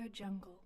Jungle.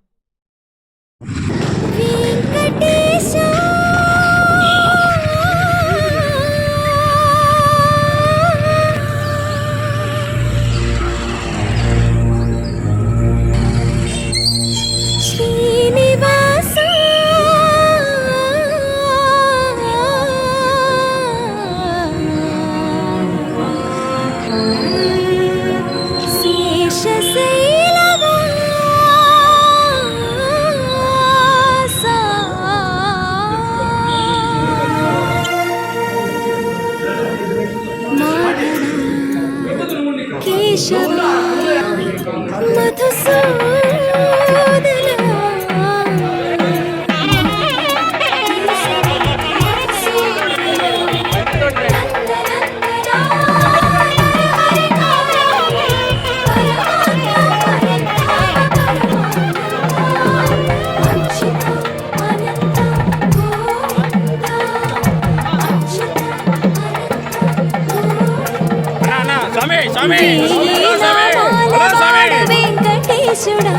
వెంకటేశుడా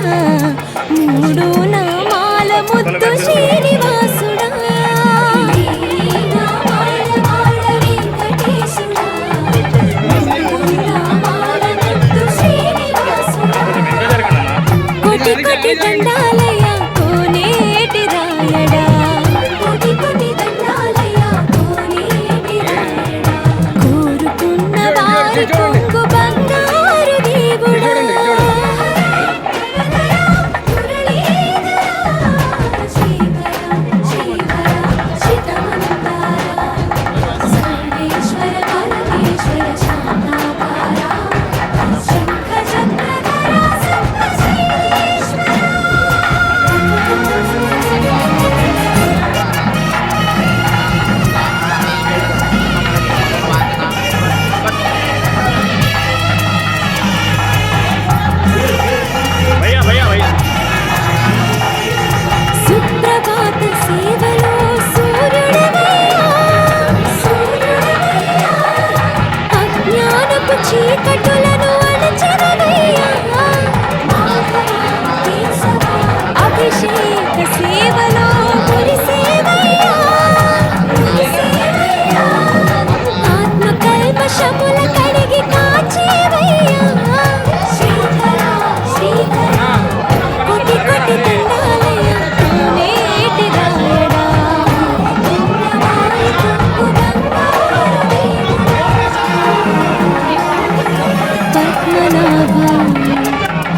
మూడు నామాల ముద్దు శ్రీనివాసుడా కోటి కోటి దండాలయ కోనేటి రాయడా కోటి కోటి దండాలయ కోనేటి రాయడా కోరుకున్న వారి కొంగు బంగారు దేవుడా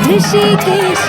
ऋषिकेश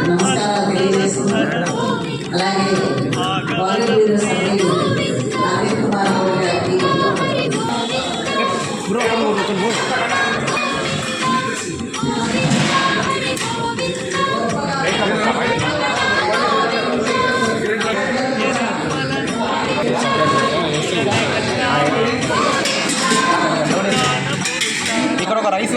నమస్కారాలు తెలియజేస్తున్నాను. అలాగే వాలంటీర్ సభ్యులు నవీన్ కుమార్ గౌడ్ గారికి ఇక్కడ ఒక రైస్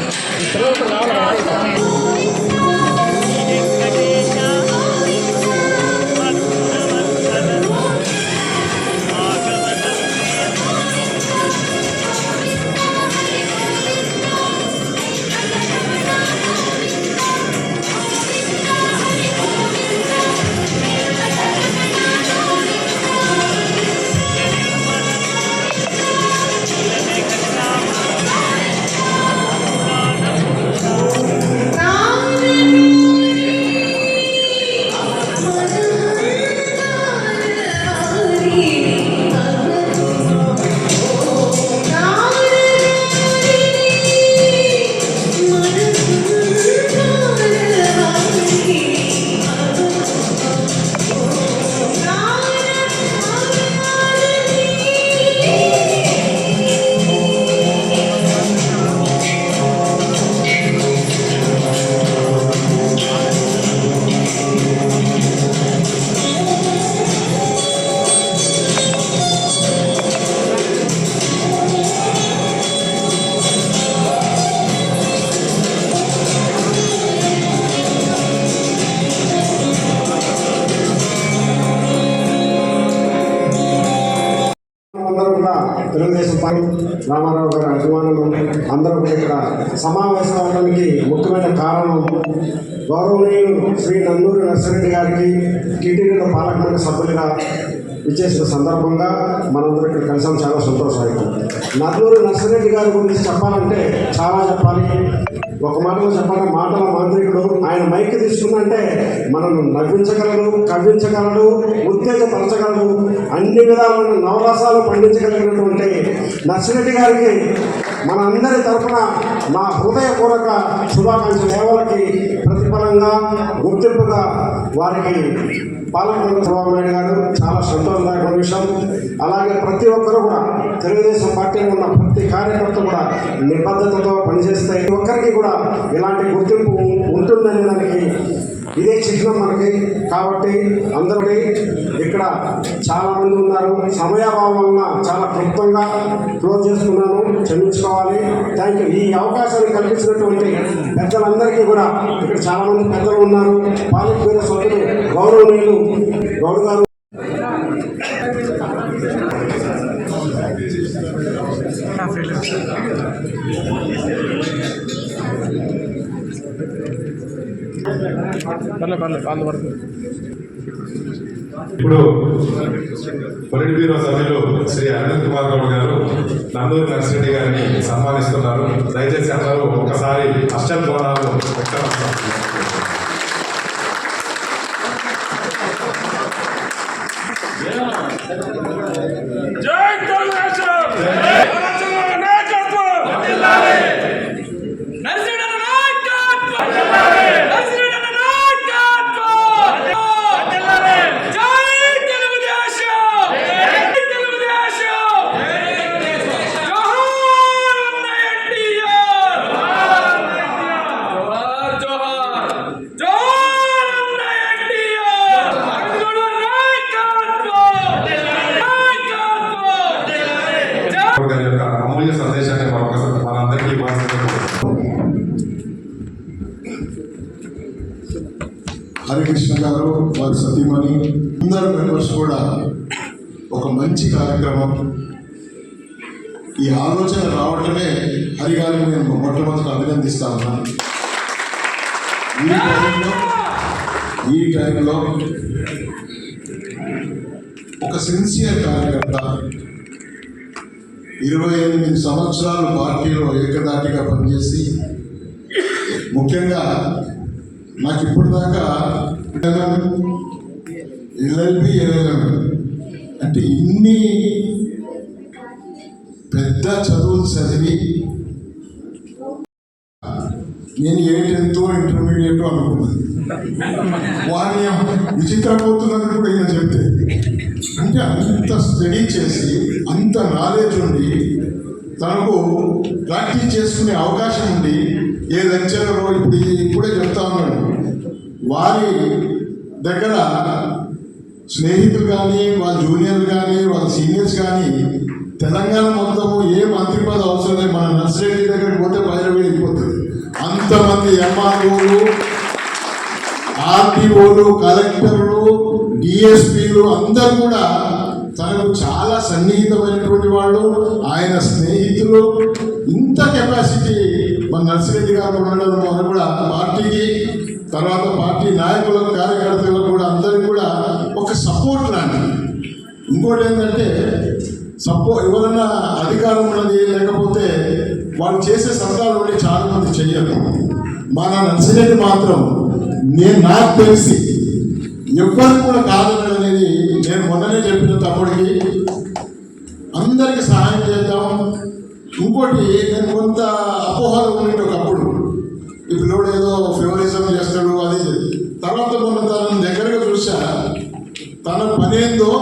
తెలుగుదేశం పార్టీ రామారావు గారి అభిమానులు అందరూ ఇక్కడ సమావేశం అవడానికి ముఖ్యమైన కారణం గౌరవనీయులు శ్రీ నందూరి నర్సిరెడ్డి గారికి టీటీడీలో పాలకమండలి సభ్యులుగా ఇచ్చేసిన సందర్భంగా మనందరూ ఇక్కడ కలిసాం. చాలా సంతోషాయకం. నందూరి నర్సిరెడ్డి గారి గురించి చెప్పాలంటే చాలా చెప్పాలి. ఒక మాటలో చెప్పాలంటే మాటల మాంత్రికుడు. ఆయన మైక్ తీసుకుందంటే మనల్ని నవ్వించగలడు, కవ్వించగలడు, ఉత్తేజపరచగలడు, అన్ని విధాలైన నవరసాలు పండించగలిగినటువంటి నర్సిరెడ్డి గారికి మన అందరి తరఫున మా హృదయపూర్వక శుభాకాంక్షలు. సేవలకి ప్రతిఫలంగా గుర్తింపుగా వారికి పాలకమండలి చంద్రబాబు నాయుడు గారు చాలా సంతోషదాయకమైన విషయం. అలాగే ప్రతి ఒక్కరూ కూడా తెలుగుదేశం పార్టీలో ఉన్న ప్రతి కార్యకర్త కూడా నిబద్ధతతో పనిచేస్తే ఒక్కరికి కూడా ఇలాంటి గుర్తింపు ఉంటుందనే దానికి ఇదే చిహ్నం మనకి. కాబట్టి అందరూ ఇక్కడ చాలామంది ఉన్నారు. సమయాభావం వలన చాలా క్లుప్తంగా క్లోజ్ చేసుకున్నాను, క్షమించుకోవాలి. Thank you. ఈ అవకాశాన్ని కల్పించినటువంటి పెద్దలందరికీ కూడా ఇక్కడ చాలామంది పెద్దలు ఉన్నారు. పాలిట్ బ్యూరో సభ్యులు గౌరవనీయులు గౌడ్ గారు ఇప్పుడు పొలిట్ బ్యూరో సభ్యులు శ్రీ అరవింద్ కుమార్ గౌడ్ గారు నందూరి నర్సిరెడ్డి గారిని సన్మానిస్తున్నారు. దయచేసి అందరూ ఒకసారి అష్టం గోళాలు వ్యక్తపరుస్తారు. జై తెలుగుదేశం నాయకత్వం నర్సిరెడ్డి నాయకత్వం నర్సిరెడ్డి నాయకత్వం జై తెలుగుదేశం జై తెలుగుదేశం జోహార్ ఎన్టీఆర్ జోహార్ జోహార్ జోహార్ ఎన్టీఆర్ గారి యొక్క అమూల్య సందేశాన్ని మనందరికీ హరికృష్ణ గారు వారి సతీమణి అందరు మెంబర్స్ కూడా ఒక మంచి కార్యక్రమం. ఈ ఆలోచన రావటమే హరి గారిని నేను మొట్టమొదటి అభినందిస్తా ఉన్నాను. ఈ టైంలో ఒక సిన్సియర్ కార్యకర్త 28 సంవత్సరాలు పార్టీలో ఏకదాటిగా పనిచేసి, ముఖ్యంగా నాకు ఇప్పటిదాకా ఎల్ఎల్బి అంటే ఇన్ని పెద్ద చదువులు చదివి నేను 8th ఇంటర్మీడియట్ అనుకున్నాను. వారి విచిత్రపోతున్నది కూడా ఈయన చెప్తే, అంటే అంత స్టడీ చేసి అంత నాలెడ్జ్ ఉండి తనకు ప్రాక్టీస్ చేసుకునే అవకాశం ఉండి ఏ లెక్చరర్ ఇప్పుడే చెప్తా ఉన్నాడు, వారి దగ్గర స్నేహితులు కానీ వాళ్ళ జూనియర్లు కానీ వాళ్ళ సీనియర్స్ కానీ తెలంగాణ మొత్తము ఏ మంత్రి పదవి అవసరం లేదు, మన నర్సిరెడ్డి దగ్గరికి పోతే బయలు వెళ్ళిపోతుంది. అంతమంది ఎంఆర్ఓలు, ఆర్టీఓలు, కలెక్టర్లు, డిఎస్పీలు అందరూ కూడా తనకు చాలా సన్నిహితమైనటువంటి వాళ్ళు, ఆయన స్నేహితులు. ఇంత కెపాసిటీ మన నర్సిరెడ్డి గారు ఉండడం వల్ల కూడా పార్టీకి, తర్వాత పార్టీ నాయకులకు, కార్యకర్తలకు కూడా అందరికీ కూడా ఒక సపోర్ట్ లాంటిది. ఇంకోటి ఏంటంటే ఎవరైనా అధికారం ఉన్నది లేకపోతే వాళ్ళు చేసే సంతాలు ఉండి చాలా మంది చెయ్యరు. మన నర్సిరెడ్డి మాత్రం నాకు తెలిసి ఎవరికి కూడా కాదనేది నేను మొన్ననే చెప్పిన తమ్ముడికి, అందరికీ సహాయం చేద్దాం. ఇంకోటి నేను కొంత అపోహలు ఉండేది ఒకప్పుడు, ఈ పిల్లోడు ఏదో ఫేవరిజం చేస్తాడు అది. తర్వాత మొన్న తనని దగ్గరగా చూసా, తన పనేందో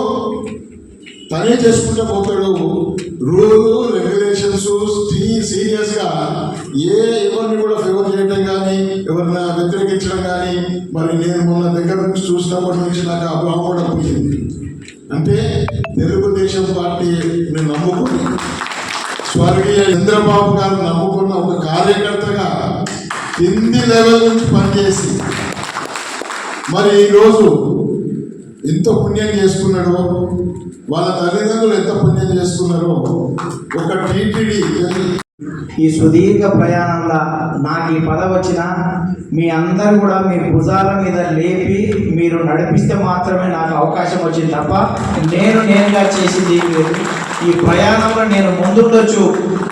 తనే చేసుకుంటూ పోతాడు. రూలు, రెగ్యులేషన్స్ సీరియస్గా ఎవరిని కూడా ఫేవర్ చేయడం కానీ ఎవరిని వ్యతిరేకించడం కానీ, మరి నేను మొన్న దగ్గర నుంచి చూసినప్పటి నుంచి నాకు ఆ భావం కూడా పోయింది. అంటే తెలుగుదేశం పార్టీని నమ్ముకుని స్వర్గీయ చంద్రబాబు గారు నమ్ముకున్న ఒక కార్యకర్తగా కింది లెవెల్ నుంచి పనిచేసి మరి ఈరోజు ఎంతో పుణ్యం చేసుకున్నాడో, వాళ్ళ తల్లిదండ్రులు ఎంత పుణ్యం చేసుకున్నారో. ఒక టీటీడీ ఈ సుదీర్ఘ ప్రయాణంలో నాకు ఈ పదవి వచ్చినా మీ అందరూ కూడా మీ భుజాల మీద లేపి మీరు నడిపిస్తే మాత్రమే నాకు అవకాశం వచ్చింది తప్ప నేనుగా చేసింది ఈ ప్రయాణంలో నేను ముందుండొచ్చు,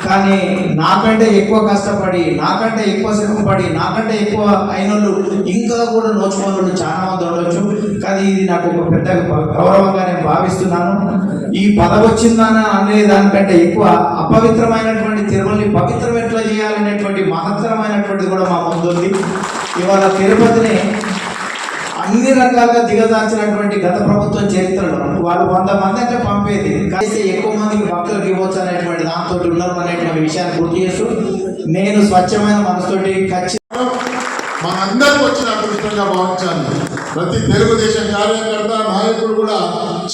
కానీ నాకంటే ఎక్కువ కష్టపడి, నాకంటే ఎక్కువ శ్రమపడి, నాకంటే ఎక్కువ అయినోళ్ళు ఇంకా కూడా నోచుకోని చాలా మంది ఉండొచ్చు. కానీ ఇది నాకు ఒక పెద్ద గౌరవంగా నేను భావిస్తున్నాను. ఈ పదవి వచ్చిందని అనే దానికంటే ఎక్కువ అపవిత్రమైనటువంటి తిరుమలని పవిత్రం ఎట్లా చేయాలనేటువంటి మహత్తరమైనటువంటిది కూడా మా ముందుంది. ఇవాళ తిరుపతిని అన్ని రకాలుగా దిగజార్చినటువంటి గత ప్రభుత్వం చరిత్రలో వాళ్ళు 100 మంది అంటే పంపేది, కానీ ఎక్కువ మందికి భక్తులకు ఇవ్వచ్చు అనేటువంటి దాంతో ఉన్నారు అనేటువంటి విషయాన్ని గుర్తు చేస్తూ నేను స్వచ్ఛమైన మనసుతోటి ఖచ్చితంగా మనందరికీ వచ్చిన అదృష్టంగా భావించాలి. ప్రతి తెలుగుదేశం కార్యకర్త, నాయకుడు కూడా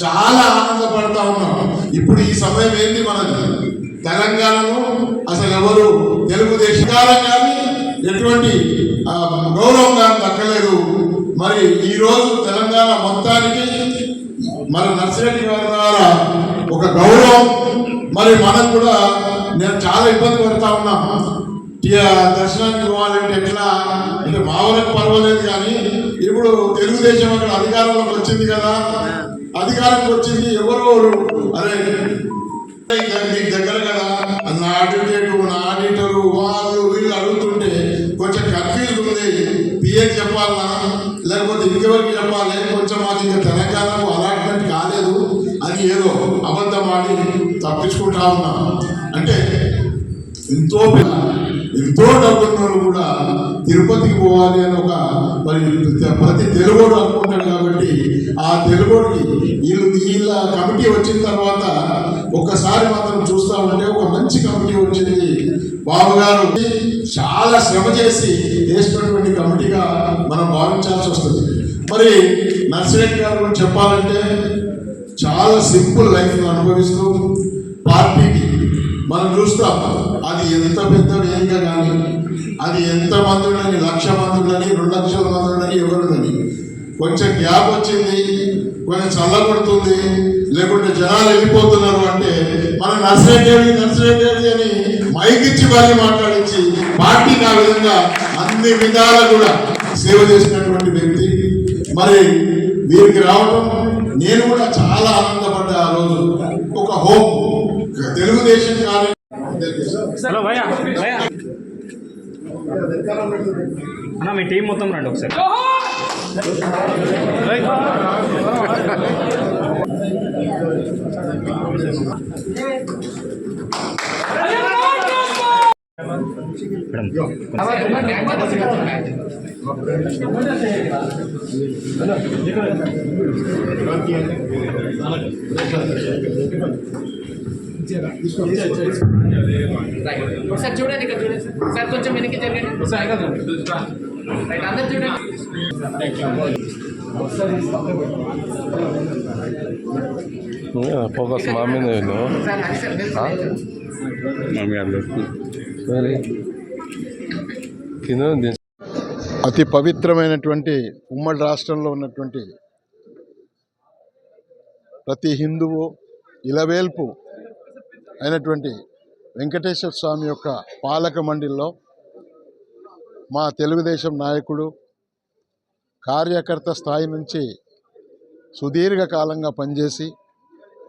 చాలా ఆనందపడతా ఉన్నాం. ఇప్పుడు ఈ సమయం ఏంటి, మనది తెలంగాణలో అసలు ఎవరు తెలుగుదేశం కానీ ఎటువంటి గౌరవం కానీ దక్కలేదు. మరి ఈరోజు తెలంగాణ మొత్తానికి మన నర్సిరెడ్డి గారి ద్వారా ఒక గౌరవం. మరి మనం కూడా నేను చాలా ఇబ్బంది పడతా ఉన్నా, దర్శనానికి పోవాలంటే ఎట్లా అంటే మా వరకు పర్వాలేదు, కానీ ఇప్పుడు తెలుగుదేశం అక్కడ అధికారంలోకి వచ్చింది కదా, అధికారంలోకి వచ్చింది ఎవరు అరే మీకు దగ్గర కదా నా ఆడిటరు వాళ్ళు వీళ్ళు అడుగుతుంటే కొంచెం కన్ఫ్యూజ్ ఉంది. పిఏకి చెప్పాలన్నా లేకపోతే ఇంకెవరికి చెప్పాలి, కొంచెం మాకు ఇంకా తెలంగాణకు అలాట్మెంట్ కాలేదు అని ఏదో అబద్ధం ఆడి తప్పించుకుంటా ఉన్నా. అంటే ఎంతో డబ్బున్న కూడా తిరుపతికి పోవాలి అని ఒక మరి ప్రతి తెలుగోడు అనుకుంటాడు. కాబట్టి ఆ తెలుగోడికి వీళ్ళ కమిటీ వచ్చిన తర్వాత ఒక్కసారి మాత్రం చూస్తా ఉంటే ఒక మంచి కమిటీ వచ్చింది. బాబు గారు చాలా శ్రమ చేసి వేసినటువంటి కమిటీగా మనం భావించాల్సి వస్తుంది. మరి నర్సిరెడ్డి గారు గురించి చెప్పాలంటే చాలా సింపుల్ లైఫ్ అనుభవిస్తూ పార్టీకి మనం చూస్తాం. అది ఎంత పెద్ద వేదిక కానీ, అది ఎంత మంది ఉండని, 1,00,000 మంది ఉండని, 2,00,000 మంది ఉండని, ఎవరుండని, కొంచెం గ్యాప్ వచ్చింది, కొంచెం చల్లబడుతుంది, లేకుంటే జనాలు వెళ్ళిపోతున్నారు అంటే మన నర్సిరెడ్డి అని మైకిచ్చి మళ్ళీ మాట్లాడించి పార్టీకి ఆ విధంగా అన్ని విధాలా కూడా సేవ చేసినటువంటి వ్యక్తి. మరి వీరికి రావడం నేను కూడా చాలా ఆనందపడ్డా. ఆ రోజు ఒక హోమ్ తెలుగుదేశం కార్యం హలో భయ్యా అన్న మీ టీం మొత్తం రండి ఒకసారి. ఒకసారి చూడండి, ఇక్కడ చూడండి సార్, కొంచెం వెనక్కి జరగండి. రైట్, అందరు చూడండి. ఫోకస్ మా మీద సార్ అది సార్ అతి పవిత్రమైనటువంటి ఉమ్మడి రాష్ట్రంలో ఉన్నటువంటి ప్రతి హిందువు ఇలవేల్పు అయినటువంటి వెంకటేశ్వర స్వామి యొక్క పాలక మండలిలో మా తెలుగుదేశం నాయకుడు కార్యకర్త స్థాయి నుంచి సుదీర్ఘకాలంగా పనిచేసి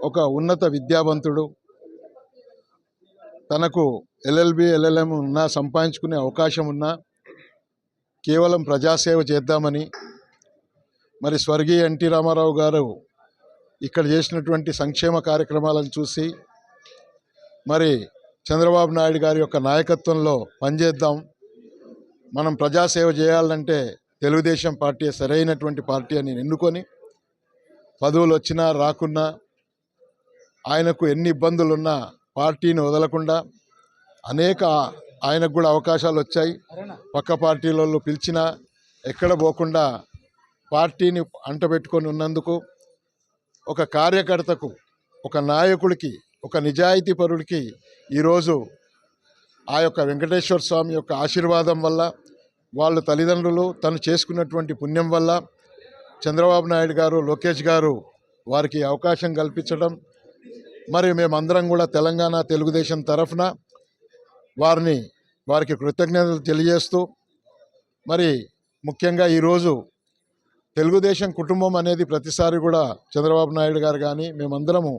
ఒక ఉన్నత విద్యావంతుడు, తనకు ఎల్ఎల్బి ఎల్ఎల్ఎం ఉన్నా, సంపాదించుకునే అవకాశం ఉన్నా కేవలం ప్రజాసేవ చేద్దామని మరి స్వర్గీయ ఎన్టీ రామారావు గారు ఇక్కడ చేసినటువంటి సంక్షేమ కార్యక్రమాలను చూసి మరి చంద్రబాబు నాయుడు గారి యొక్క నాయకత్వంలో పనిచేద్దాం, మనం ప్రజాసేవ చేయాలంటే తెలుగుదేశం పార్టీ సరైనటువంటి పార్టీ అని ఎన్నుకొని పదవులు వచ్చినా రాకున్నా ఆయనకు ఎన్ని ఇబ్బందులున్నా పార్టీని వదలకుండా ఆయనకు కూడా అవకాశాలు వచ్చాయి. పక్క పార్టీలలో పిలిచినా ఎక్కడ పోకుండా పార్టీని అంటబెట్టుకొని ఉన్నందుకు ఒక కార్యకర్తకు, ఒక నాయకుడికి, ఒక నిజాయితీ పరుడికి ఈరోజు ఆ యొక్క వెంకటేశ్వర స్వామి యొక్క ఆశీర్వాదం వల్ల, వాళ్ళ తల్లిదండ్రులు తను చేసుకున్నటువంటి పుణ్యం వల్ల చంద్రబాబు నాయుడు గారు, లోకేష్ గారు వారికి అవకాశం కల్పించడం, మరి మేమందరం కూడా తెలంగాణ తెలుగుదేశం తరఫున వారికి కృతజ్ఞతలు తెలియజేస్తూ, మరి ముఖ్యంగా ఈరోజు తెలుగుదేశం కుటుంబం అనేది ప్రతిసారి కూడా చంద్రబాబు నాయుడు గారు కానీ మేమందరము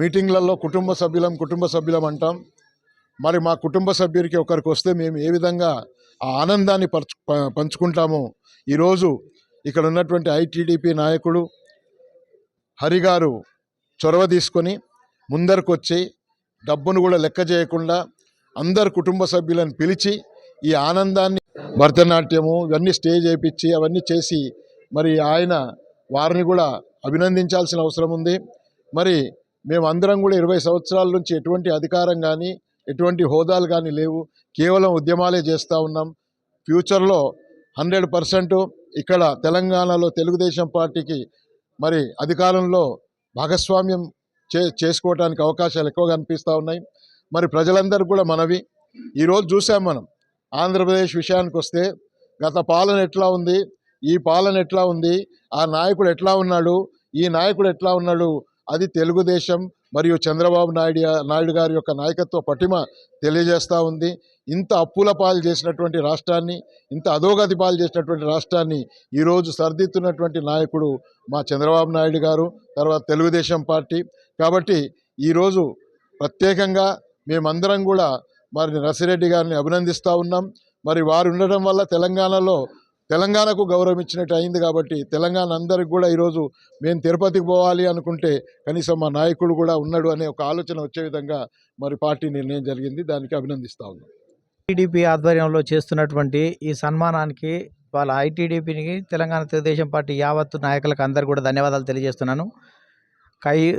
మీటింగ్లలో కుటుంబ సభ్యులం అంటాం. మరి మా కుటుంబ సభ్యుడికి ఒకరికి వస్తే మేము ఏ విధంగా ఆ ఆనందాన్ని పంచుకుంటామో ఈరోజు ఇక్కడ ఉన్నటువంటి ఐటీడీపీ నాయకుడు హరి గారు చొరవ తీసుకొని ముందరకు వచ్చి డబ్బును కూడా లెక్క చేయకుండా అందరు కుటుంబ సభ్యులను పిలిచి ఈ ఆనందాన్ని భరతనాట్యము ఇవన్నీ స్టేజ్ వేయించి అవన్నీ చేసి మరి వారిని కూడా అభినందించాల్సిన అవసరం ఉంది. మరి మేమందరం కూడా 20 సంవత్సరాల నుంచి ఎటువంటి అధికారం కానీ ఎటువంటి హోదాలు కానీ లేవు, కేవలం ఉద్యమాలే చేస్తూ ఉన్నాం. ఫ్యూచర్లో 100% ఇక్కడ తెలంగాణలో తెలుగుదేశం పార్టీకి మరి అధికారంలో భాగస్వామ్యం చేసుకోవడానికి అవకాశాలు ఎక్కువగా అనిపిస్తూ ఉన్నాయి. మరి ప్రజలందరూ కూడా మనవి ఈరోజు చూసాం మనం ఆంధ్రప్రదేశ్ విషయానికి వస్తే గత పాలన ఎట్లా ఉంది, ఈ పాలన ఎట్లా ఉంది, ఆ నాయకుడు ఎట్లా ఉన్నాడు, ఈ నాయకుడు ఎట్లా ఉన్నాడు, అది తెలుగుదేశం మరియు చంద్రబాబు నాయుడు గారి యొక్క నాయకత్వ పటిమ తెలియజేస్తూ ఉంది. ఇంత అప్పుల పాలు చేసినటువంటి రాష్ట్రాన్ని, ఇంత అధోగతి పాలు చేసినటువంటి రాష్ట్రాన్ని ఈరోజు సరిదిద్దుతున్నటువంటి నాయకుడు మా చంద్రబాబు నాయుడు గారు, తర్వాత తెలుగుదేశం పార్టీ. కాబట్టి ఈరోజు ప్రత్యేకంగా మేమందరం కూడా మరి నర్సిరెడ్డి గారిని అభినందిస్తూ ఉన్నాం. మరి వారు ఉండడం వల్ల తెలంగాణకు గౌరవం ఇచ్చినట్టు అయింది. కాబట్టి తెలంగాణ అందరికి కూడా ఈరోజు మేము తిరుపతికి పోవాలి అనుకుంటే కనీసం మా నాయకుడు కూడా ఉన్నాడు అనే ఒక ఆలోచన వచ్చే విధంగా మరి పార్టీ నిర్ణయం జరిగింది. దానికి అభినందిస్తూ ఉన్నాం. టీడీపీ ఆధ్వర్యంలో చేస్తున్నటువంటి ఈ సన్మానానికి వాళ్ళ ఐటీడీపీకి తెలంగాణ తెలుగుదేశం పార్టీ యావత్తు నాయకులకు అందరు కూడా ధన్యవాదాలు తెలియజేస్తున్నాను.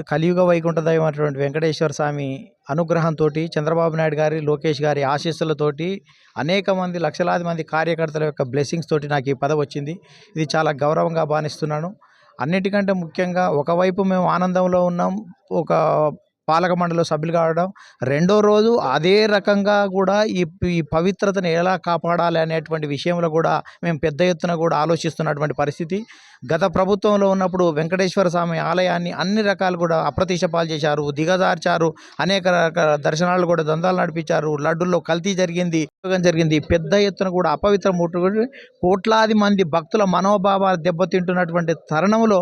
కలియుగ వైకుంఠ దైవం అటువంటి వెంకటేశ్వర స్వామి అనుగ్రహంతో, చంద్రబాబు నాయుడు గారి, లోకేష్ గారి ఆశీస్సులతోటి, అనేక మంది లక్షలాది మంది కార్యకర్తల యొక్క బ్లెస్సింగ్స్ తోటి నాకు ఈ పదవి వచ్చింది. ఇది చాలా గౌరవంగా భావిస్తున్నాను. అన్నిటికంటే ముఖ్యంగా ఒకవైపు మేము ఆనందంలో ఉన్నాం, ఒక పాలక మండలిలో సభ్యులు కావడం, రెండో రోజు అదే రకంగా కూడా ఈ పవిత్రతను ఎలా కాపాడాలి అనేటువంటి విషయంలో కూడా మేము పెద్ద ఎత్తున కూడా ఆలోచిస్తున్నటువంటి పరిస్థితి. గత ప్రభుత్వంలో ఉన్నప్పుడు వెంకటేశ్వర స్వామి ఆలయాన్ని అన్ని రకాలు కూడా అప్రతిష్ట పాలు చేశారు, దిగజార్చారు, అనేక రకాల దర్శనాలు కూడా దందాలు నడిపించారు, లడ్డుల్లో కల్తీ జరిగింది, పెద్ద ఎత్తున కూడా అపవిత్ర ముట్టుకుని కోట్లాది మంది భక్తుల మనోభావాలు దెబ్బతింటున్నటువంటి తరుణంలో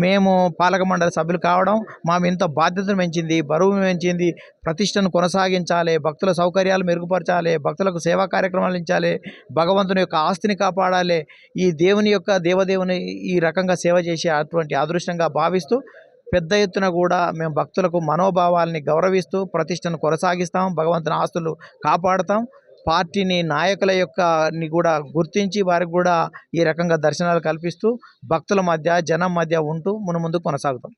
మేము పాలక మండలి సభ్యులు కావడం మాకు ఇంత బాధ్యతను పెంచింది, బరువు పెంచింది. ప్రతిష్టను కొనసాగించాలి, భక్తుల సౌకర్యాలు మెరుగుపరచాలి, భక్తులకు సేవా కార్యక్రమాలు ఇచ్చాలి, భగవంతుని యొక్క ఆస్తిని కాపాడాలి, ఈ దేవుని యొక్క దేవదేవుని ఈ రకంగా సేవ చేసే అటువంటి అదృష్టంగా భావిస్తూ పెద్ద ఎత్తున కూడా మేము భక్తులకు మనోభావాల్ని గౌరవిస్తూ ప్రతిష్టను కొనసాగిస్తాం, భగవంతుని ఆస్తులు కాపాడుతాం. పార్టీని నాయకుల యొక్కని కూడా గుర్తించి వారికి కూడా ఈ రకంగా దర్శనాలు కల్పిస్తూ భక్తుల మధ్య, జనం మధ్య ఉంటూ ముందు కొనసాగుతాం.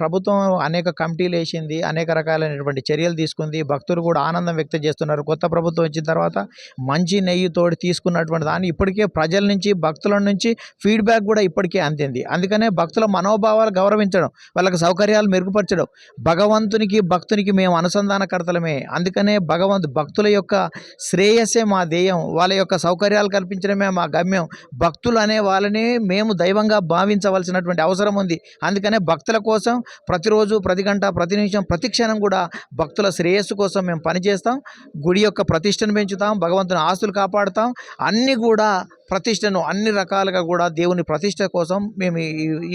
ప్రభుత్వం అనేక కమిటీలు వేసింది, అనేక రకాలైనటువంటి చర్యలు తీసుకుంది. భక్తులు కూడా ఆనందం వ్యక్తం చేస్తున్నారు. కొత్త ప్రభుత్వం వచ్చిన తర్వాత మంచి నెయ్యితోటి తీసుకున్నటువంటి దాన్ని ఇప్పటికే ప్రజల నుంచి, భక్తుల నుంచి ఫీడ్బ్యాక్ కూడా ఇప్పటికే అందింది. అందుకనే భక్తుల మనోభావాలు గౌరవించడం, వాళ్ళకి సౌకర్యాలు మెరుగుపరచడం, భగవంతునికి భక్తునికి మేము అనుసంధానకర్తలమే. అందుకనే భక్తుల యొక్క శ్రేయస్సే మా ధ్యేయం, వాళ్ళ యొక్క సౌకర్యాలు కల్పించడమే మా గమ్యం. భక్తులు అనే వాళ్ళని మేము దైవంగా భావించవలసినటువంటి అవసరం ఉంది. అందుకనే భక్తుల కోసం ప్రతిరోజు, ప్రతి గంట, ప్రతి నిమిషం, ప్రతి క్షణం కూడా భక్తుల శ్రేయస్సు కోసం మేము పనిచేస్తాం. గుడి యొక్క ప్రతిష్టను పెంచుతాం, భగవంతుని ఆస్తులు కాపాడుతాం. అన్నీ కూడా ప్రతిష్టను అన్ని రకాలుగా కూడా దేవుని ప్రతిష్ట కోసం మేము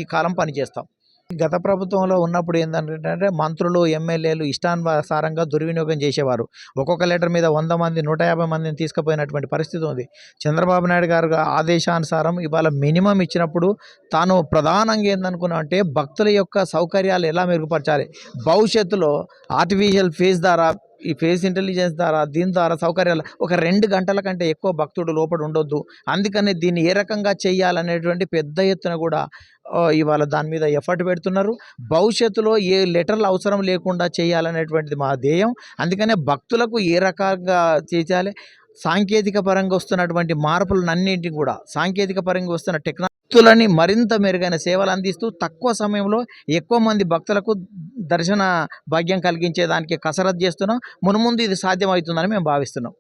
ఈ కాలం పనిచేస్తాం. గత ప్రభుత్వంలో ఉన్నప్పుడు ఏంటంటే మంత్రులు, ఎమ్మెల్యేలు ఇష్టానుసారంగా దుర్వినియోగం చేసేవారు. ఒక్కొక్క లెటర్ మీద 100 మంది, 150 మందిని తీసుకుపోయినటువంటి పరిస్థితి ఉంది. చంద్రబాబు నాయుడు గారు ఆదేశానుసారం ఇవాళ మినిమం ఇచ్చినప్పుడు తాను ప్రధానంగా ఏందనుకున్నా అంటే భక్తుల యొక్క సౌకర్యాలు ఎలా మెరుగుపరచాలి, భవిష్యత్తులో ఆర్టిఫిషియల్ ఫేస్ ద్వారా, ఈ ఫేస్ ఇంటెలిజెన్స్ ద్వారా, దీని ద్వారా సౌకర్యాలు ఒక 2 గంటల కంటే ఎక్కువ భక్తుడు లోపల ఉండొద్దు. అందుకని దీన్ని ఏ రకంగా చేయాలనేటువంటి పెద్ద ఎత్తున కూడా ఇవాళ దాని మీద ఎఫర్ట్ పెడుతున్నారు. భవిష్యత్తులో ఏ లెటర్లు అవసరం లేకుండా చేయాలనేటువంటిది మా ధ్యేయం. అందుకనే భక్తులకు ఏ రకంగా చేయాలి, సాంకేతిక పరంగా వస్తున్నటువంటి మార్పులన్నింటినీ కూడా, సాంకేతిక పరంగా వస్తున్న భక్తులని మరింత మెరుగైన సేవలు అందిస్తూ తక్కువ సమయంలో ఎక్కువ మంది భక్తులకు దర్శన భాగ్యం కలిగించేదానికి కసరత్తు చేస్తున్నాం. మున్ముందు ఇది సాధ్యమవుతుందని మేము భావిస్తున్నాం.